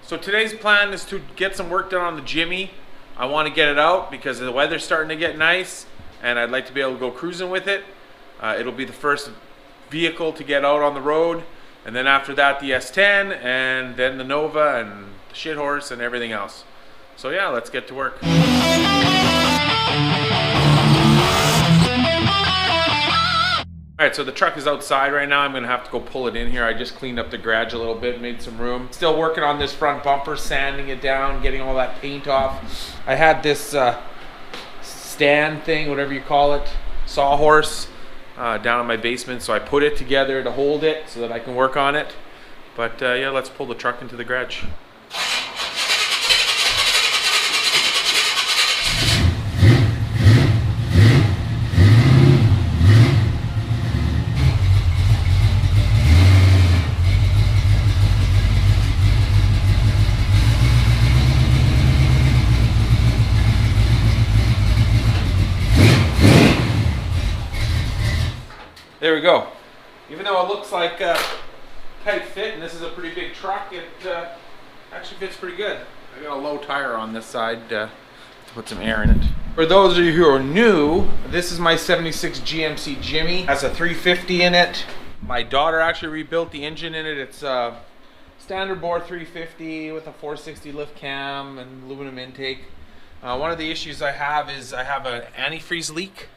So today's plan is to get some work done on the Jimmy. I want to get it out because the weather's starting to get nice and I'd like to be able to go cruising with it. It'll be the first vehicle to get out on the road, and then after that the S10, and then the Nova and the shit horse and everything else. So yeah, let's get to work. Alright, so the truck is outside right now. I'm going to have to go pull it in here. I just cleaned up the garage a little bit, made some room. Still working on this front bumper, sanding it down, getting all that paint off. I had this stand thing, whatever you call it, sawhorse, down in my basement, so I put it together to hold it so that I can work on it. But yeah, let's pull the truck into the garage. There we go. Even though it looks like a tight fit, and this is a pretty big truck, it actually fits pretty good. I got a low tire on this side to put some air in it. For those of you who are new, this is my 76 GMC Jimmy. It has a 350 in it. My daughter actually rebuilt the engine in it. It's a standard bore 350 with a 460 lift cam and aluminum intake. One of the issues I have is I have an antifreeze leak,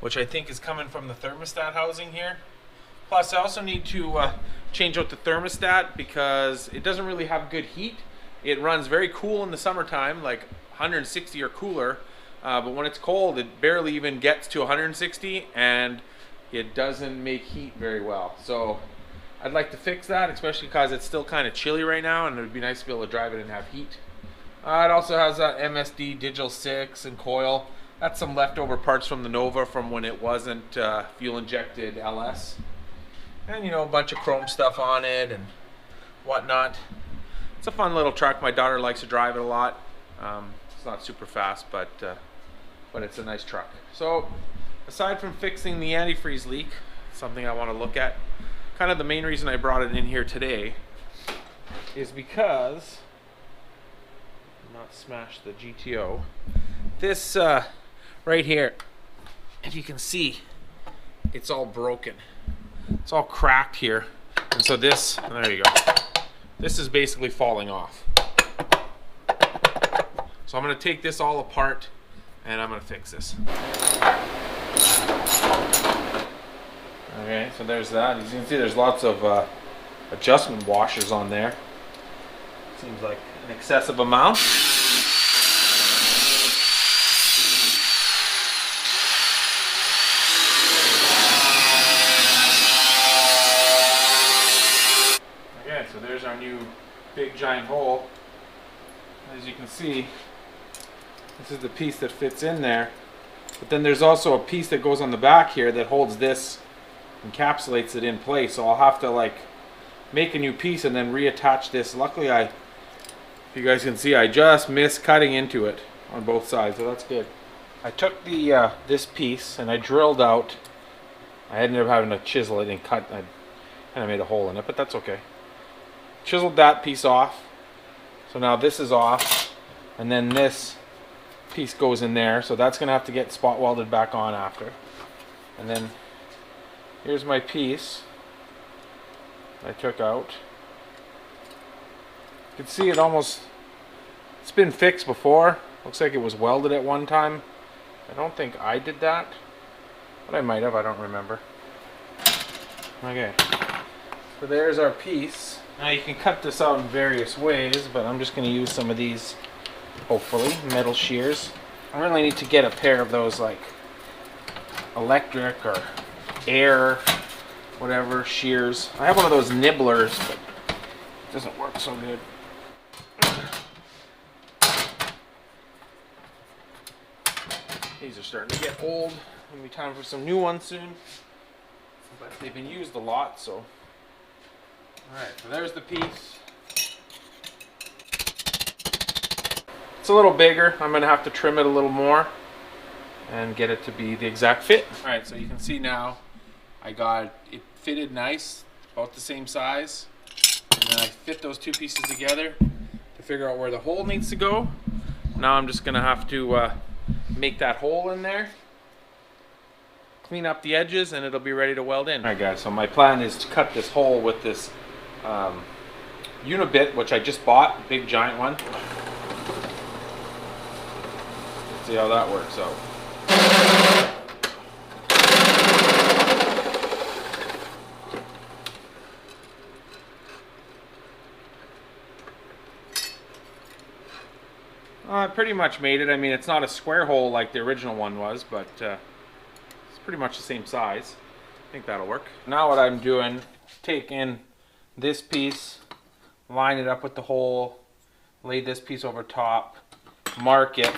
which I think is coming from the thermostat housing here. Plus I also need to change out the thermostat because it doesn't really have good heat. It runs very cool in the summertime, like 160 or cooler, but when it's cold it barely even gets to 160 and it doesn't make heat very well. So I'd like to fix that, especially because it's still kind of chilly right now and it would be nice to be able to drive it and have heat. It also has a MSD Digital 6 and coil. That's some leftover parts from the Nova from when it wasn't fuel injected LS. And you know, a bunch of chrome stuff on it and whatnot. It's a fun little truck. My daughter likes to drive it a lot. It's not super fast, but it's a nice truck. So aside from fixing the antifreeze leak, something I want to look at, kind of the main reason I brought it in here today is because, not smash the GTO, this right here, if you can see, it's all broken. It's all cracked here. And so this, there you go. This is basically falling off. So I'm going to take this all apart and I'm going to fix this. Okay, so there's that. As you can see, there's lots of adjustment washers on there. Seems like an excessive amount. So there's our new big giant hole. As you can see, this is the piece that fits in there. But then there's also a piece that goes on the back here that holds this, encapsulates it in place. So I'll have to like make a new piece and then reattach this. Luckily, if you guys can see, I just missed cutting into it on both sides, so that's good. I took the this piece and I drilled out. I ended up having to chisel it and cut. I kind of made a hole in it, but that's okay. Chiseled that piece off, so now this is off, and then this piece goes in there, so that's gonna have to get spot welded back on after. And then here's my piece I took out. You can see it's been fixed before. Looks like it was welded at one time. I don't think I did that, but I might have, I don't remember. Okay, so there's our piece. Now you can cut this out in various ways, but I'm just going to use some of these, hopefully, metal shears. I really need to get a pair of those like electric or air, whatever, shears. I have one of those nibblers, but it doesn't work so good. These are starting to get old. It'll be time for some new ones soon. But they've been used a lot, so. Alright, so there's the piece. It's a little bigger. I'm going to have to trim it a little more and get it to be the exact fit. Alright, so you can see now I got it fitted nice, about the same size. And then I fit those two pieces together figure out where the hole needs to go. Now I'm just gonna have to make that hole in there, clean up the edges, and it'll be ready to weld in. All right guys, so my plan is to cut this hole with this unibit, which I just bought, big giant one. Let's see how that works out. I pretty much made it. I mean, it's not a square hole like the original one was, but it's pretty much the same size. I think that'll work. Now what I'm doing, take in this piece, line it up with the hole, lay this piece over top, mark it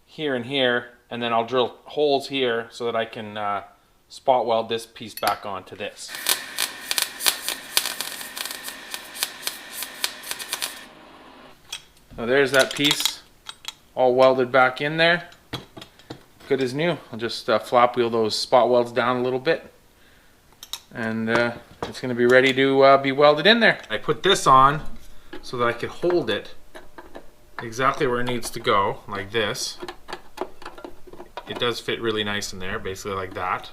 here and here, and then I'll drill holes here so that I can spot weld this piece back onto this. So there's that piece all welded back in there, good as new. I'll just flap wheel those spot welds down a little bit, and it's going to be ready to be welded in there. I put this on so that I could hold it exactly where it needs to go, like this. It does fit really nice in there, basically like that.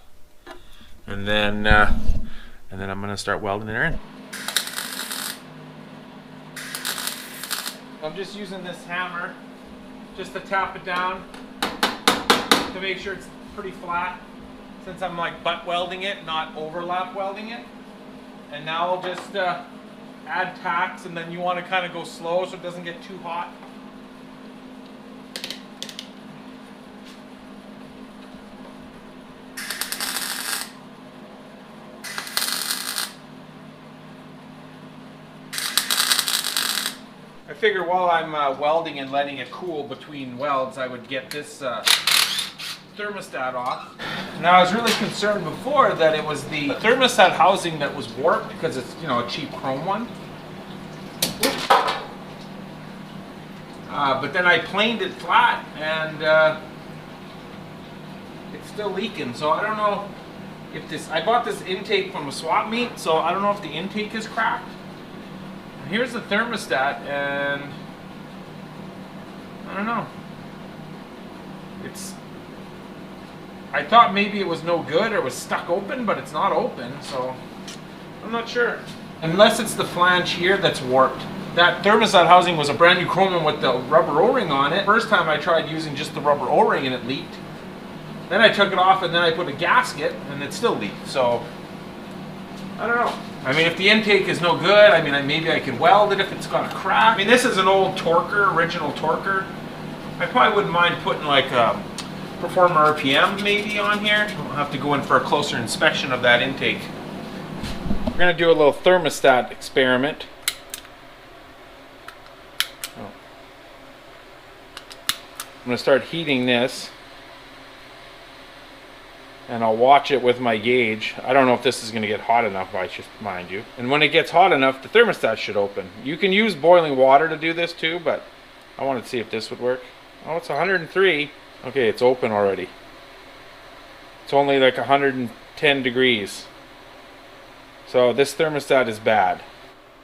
And then I'm going to start welding it in. I'm just using this hammer just to tap it down to make sure it's pretty flat, since I'm like butt welding it, not overlap welding it. And now I'll just add tacks, and then you want to kind of go slow so it doesn't get too hot. I figure while I'm welding and letting it cool between welds, I would get this thermostat off. Now I was really concerned before that it was the thermostat housing that was warped, because it's, you know, a cheap chrome one. But then I planed it flat, and it's still leaking. So I don't know if this, I bought this intake from a swap meet, so I don't know if the intake is cracked. Here's the thermostat, and I don't know. I thought maybe it was no good or was stuck open, but it's not open, so I'm not sure. Unless it's the flange here that's warped. That thermostat housing was a brand new chrome one with the rubber O-ring on it. First time I tried using just the rubber O-ring and it leaked. Then I took it off and then I put a gasket and it still leaked, so I don't know. I mean, if the intake is no good, I mean, maybe I could weld it if it's got a crack. I mean, this is an old torquer, original torquer. I probably wouldn't mind putting like a Performer RPM maybe on here. We'll have to go in for a closer inspection of that intake. We're gonna do a little thermostat experiment. I'm gonna start heating this, and I'll watch it with my gauge. I don't know if this is going to get hot enough, mind you. And when it gets hot enough, the thermostat should open. You can use boiling water to do this too, but I wanted to see if this would work. Oh, it's 103. Okay, it's open already. It's only like 110 degrees. So this thermostat is bad.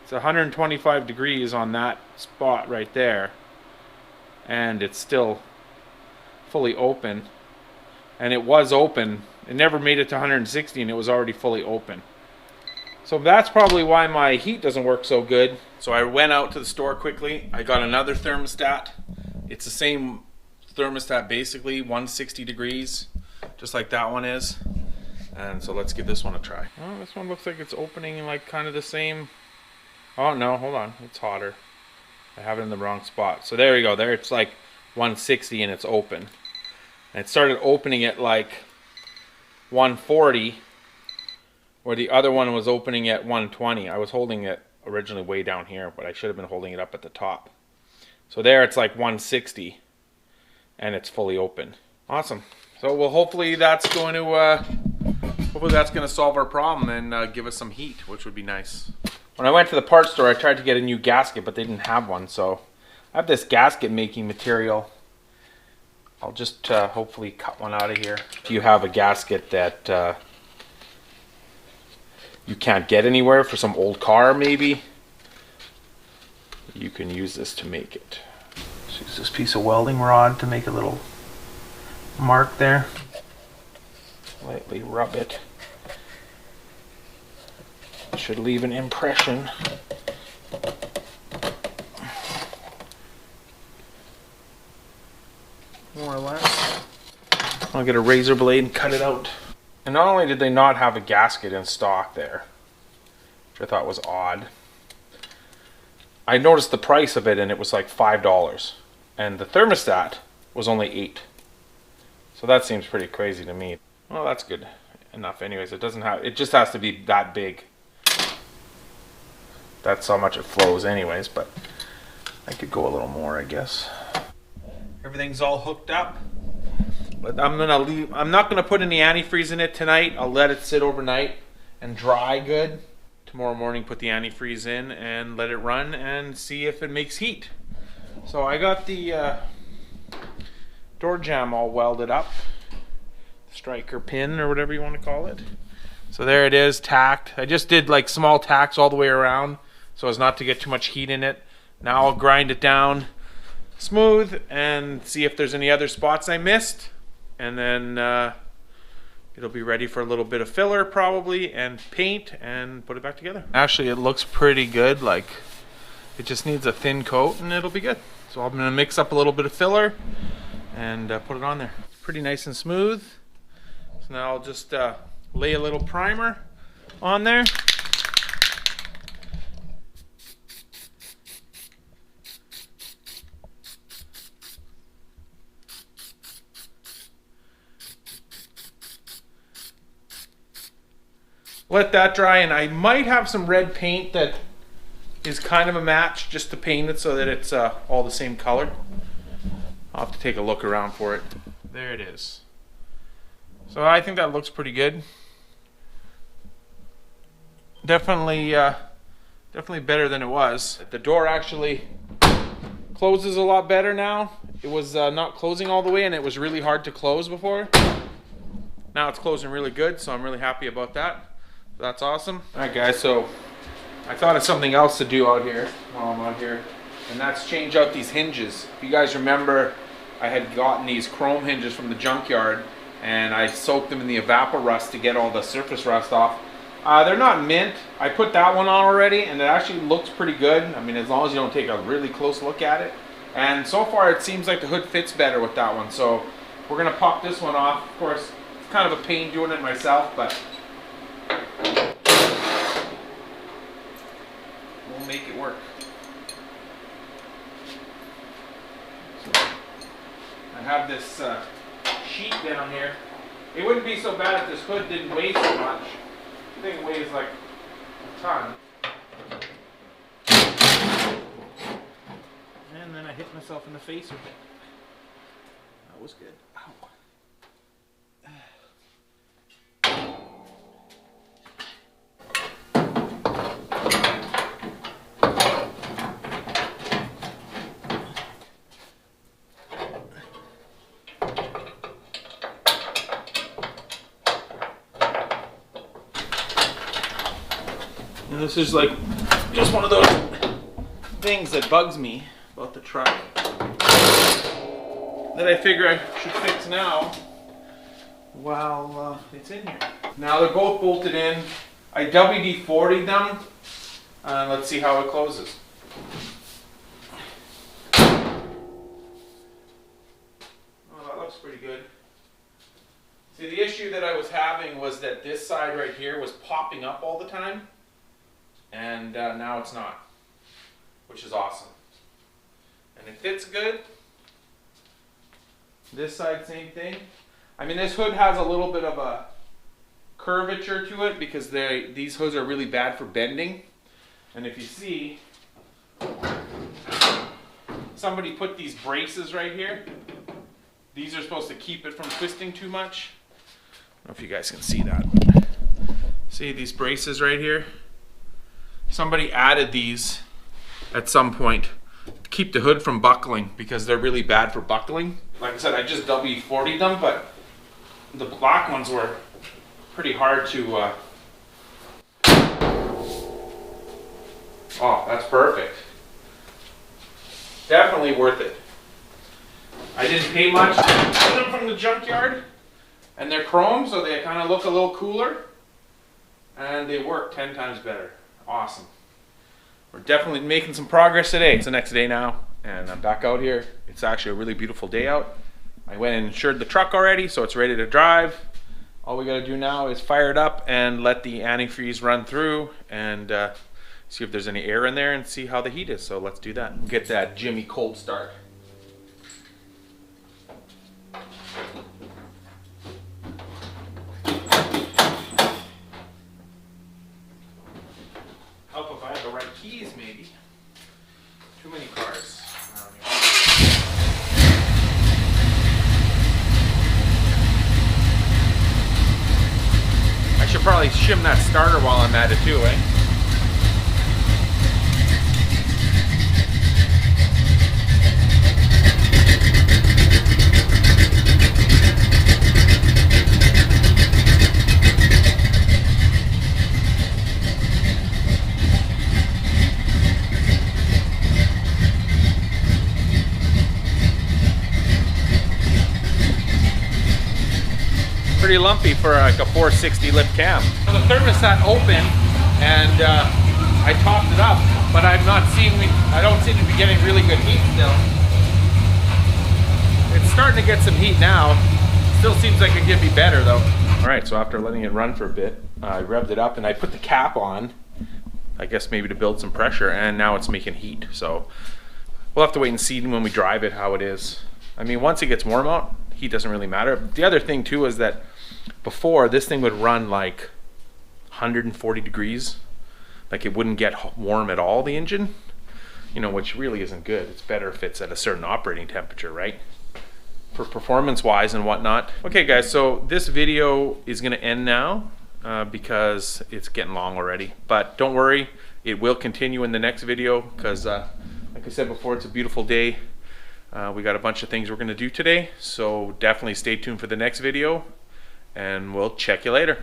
It's 125 degrees on that spot right there, and it's still fully open. And it was open. It never made it to 160, and it was already fully open. So that's probably why my heat doesn't work so good. So I went out to the store quickly. I got another thermostat. It's the same thermostat, basically 160 degrees, just like that one is. And so let's give this one a try. Oh, this one looks like it's opening like kind of the same. Oh no, hold on, it's hotter. I have it in the wrong spot. So there we go. There it's like 160 and it's open. And it started opening at like 140, where the other one was opening at 120. I was holding it originally way down here, but I should have been holding it up at the top. So there it's like 160, and it's fully open. Awesome. So well, hopefully that's going to solve our problem and give us some heat, which would be nice. When I went to the parts store, I tried to get a new gasket, but they didn't have one. So I have this gasket making material. I'll just hopefully cut one out of here. If you have a gasket that you can't get anywhere for some old car maybe, you can use this to make it. Just use this piece of welding rod to make a little mark there. Lightly rub it. It should leave an impression. More or less. I'll get a razor blade and cut it out. And not only did they not have a gasket in stock there, which I thought was odd, I noticed the price of it and it was like $5. And the thermostat was only $8. So that seems pretty crazy to me. Well, that's good enough anyways. It doesn't have, it just has to be that big. That's how much it flows anyways, but I could go a little more, I guess. Everything's all hooked up. But I'm not gonna put any antifreeze in it tonight. I'll let it sit overnight and dry good. Tomorrow morning put the antifreeze in and let it run and see if it makes heat. So I got the door jamb all welded up. Striker pin or whatever you want to call it. So there it is, tacked. I just did like small tacks all the way around so as not to get too much heat in it. Now I'll grind it down smooth and see if there's any other spots I missed. And then it'll be ready for a little bit of filler probably and paint and put it back together. Actually, it looks pretty good. Like it just needs a thin coat and it'll be good. So I'm gonna mix up a little bit of filler and put it on there. Pretty nice and smooth. So now I'll just lay a little primer on there. Let that dry, and I might have some red paint that is kind of a match just to paint it so that it's all the same color. I'll have to take a look around for it. There it is. So I think that looks pretty good. Definitely better than it was. The door actually closes a lot better now. It was not closing all the way and it was really hard to close before. Now it's closing really good, so I'm really happy about that. That's awesome. Alright guys, so I thought of something else to do out here while I'm out here, and that's change out these hinges. If you guys remember, I had gotten these chrome hinges from the junkyard and I soaked them in the Evapo-Rust to get all the surface rust off. They're not mint. I put that one on already and it actually looks pretty good. I mean, as long as you don't take a really close look at it. And so far it seems like the hood fits better with that one. So we're gonna pop this one off. Of course, it's kind of a pain doing it myself, but we'll make it work. So I have this sheet down here. It wouldn't be so bad if this hood didn't weigh so much. I think it weighs like a ton. And then I hit myself in the face with it. That was good. Ow. And this is like just one of those things that bugs me about the truck that I figure I should fix now while it's in here. Now they're both bolted in. I WD-40'd them. Let's see how it closes. Oh, that looks pretty good. See, the issue that I was having was that this side right here was popping up all the time. And now it's not, which is awesome. And it fits good. This side, same thing. I mean, this hood has a little bit of a curvature to it because these hoods are really bad for bending. And if you see, somebody put these braces right here. These are supposed to keep it from twisting too much. I don't know if you guys can see that. See these braces right here? Somebody added these at some point to keep the hood from buckling because they're really bad for buckling. Like I said, I just WD-40'd them, but the black ones were pretty hard to... Oh, that's perfect. Definitely worth it. I didn't pay much for them from the junkyard, and they're chrome, so they kind of look a little cooler, and they work 10 times better. Awesome. We're definitely making some progress today. It's the next day now, and I'm back out here. It's actually a really beautiful day out. I went and insured the truck already, so it's ready to drive. All we gotta do now is fire it up and let the antifreeze run through and see if there's any air in there and see how the heat is. So let's do that. We'll get that Jimmy cold start. Help if I have the right keys, maybe. Too many cars around here. I should probably shim that starter while I'm at it too, eh? Pretty lumpy for like a 460 lift cam. The thermostat opened and I topped it up, but I don't seem to be getting really good heat still. It's starting to get some heat now. Still seems like it could be better though. All right, so after letting it run for a bit, I revved it up and I put the cap on, I guess maybe to build some pressure, and now it's making heat. So we'll have to wait and see when we drive it how it is. I mean, once it gets warm out, heat doesn't really matter. The other thing too is that before, this thing would run like 140 degrees. Like it wouldn't get warm at all, the engine. You know, which really isn't good. It's better if it's at a certain operating temperature, right? For performance wise and whatnot. Okay guys, so this video is gonna end now because it's getting long already. But don't worry, it will continue in the next video because like I said before, it's a beautiful day. We got a bunch of things we're gonna do today. So definitely stay tuned for the next video. And we'll check you later.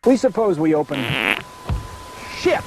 We suppose we open shit.